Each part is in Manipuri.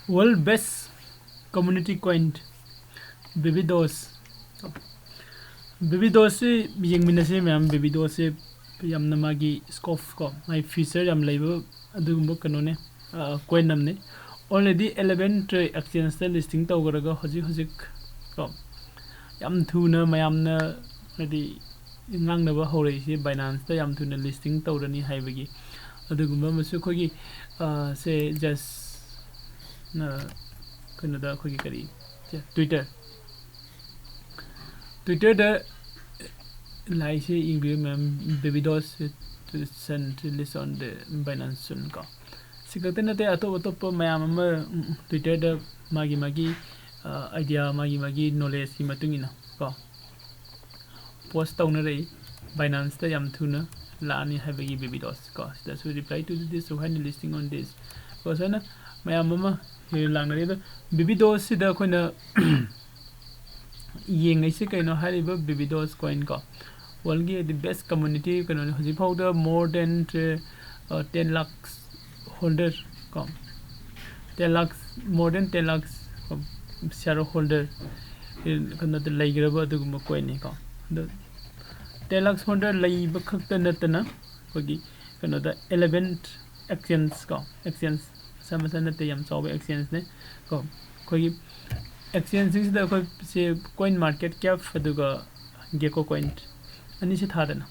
world best community coin baby dose se yeng minase ma'am baby dose se yamna magi scope ko my feature yam label adugumbo kanone coin namne already 11 exchange ta listing tawgaraga hojik ko yam thuna mayamna ready ngangnaba hore si Binance ta yam thuna listing tawrani haibagi adugumba masu khogi say just kanada khogi kari Twitter da like say English ma'am baby dose to send list on the Binance soon ko sikatena te atop mayam Twitter da magi idea magi knowledge ki matungina ko post tawna rei Binance ta yam thuna lani habagi baby dose ko that's we reply to this so hand listing on this because na mayam lang na da baby dose da khona yengai se kaino hariba baby dose coin ko walgi the best community kaino hoji powder more than 10 lakhs holder ko 10 lakhs more than 10 lakhs shareholder kana the laigraba aduguma coin ni ko the 10 lakhs holder laiba khakta natana kogi kana the 11th exchange samasana te yam chawe exchange ne ko kogi exchange is the say coin market cap aduga gecko coin ani se thadana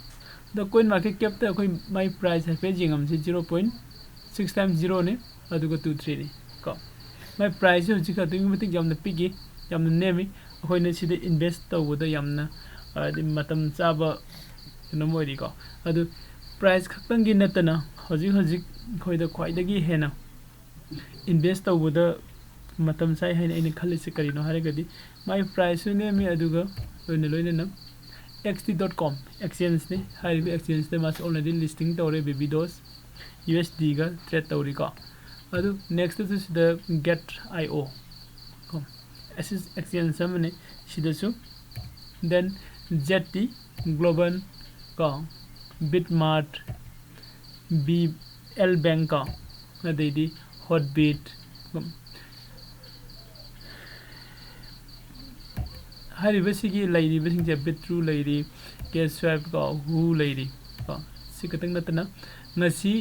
the coin market cap ta koi my price ha paging am 0.6 times 0 ne aduga 23 ne ko my price is jika tu mitik yamna pigi yamna nemi koi na side invest tawda yamna the matam chaba no moiri ko adu price khaktangi natana hojik khoi da khwai dagi hena invest tawda matam sai hain ani khalisi karino haragadi my price ne mi aduga loina na xt.com exchange ne haribi exchange ne mas already listing tawre baby dose USD ga trade tawri ko adu next is the get.io com assist exchange samne sidasu then ZT global ko bitmart bl bank ko adidi hotbit haribasigi lairi basing je bitru lairi cash swap ko hu lairi ko sikatang natana ngasi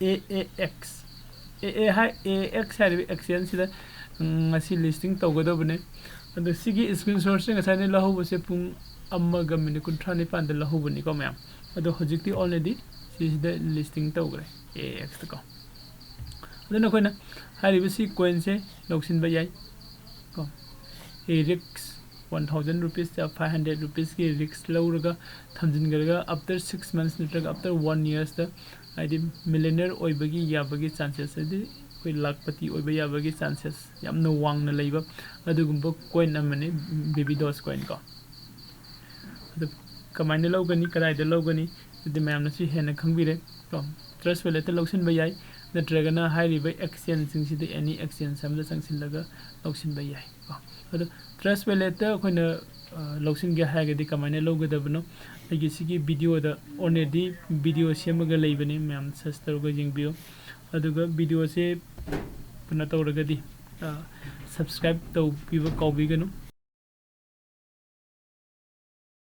AX haribi exchange sida ngasi listing tawgadobne adu sigi screenshot se ngasane lahobo se pung amma gamini kuntrani pande lahobuni ko ma'am adu hojikti already sida listing tawgre AX ko aduna koina haribasi coin se loksin bayai ko wazirex 1000 rupees to 500 rupees ki risk lawraga thamjin garga after 6 months natraga after 1 years the id millionaire oibagi yabagi chances adi koi lakpati oiba yabagi chances yamna wang na leiba adugumba coin amane baby dose coin ko adu kamaina lawgani karai da lawgani adi mayam na si hena khangbire ko trust wallet ta lawsin bayai natraga na high riba exchange sing si the any exchange samda sangsin laga lawsin bayai ko adu trust wallet ta khoina lawsin ge hagadi kamaina lawgadabno agi sigi video da already video semaga leibani ma'am sister go jingbiyo aduga video se puna tawragadi subscribe to biwa kawbiganu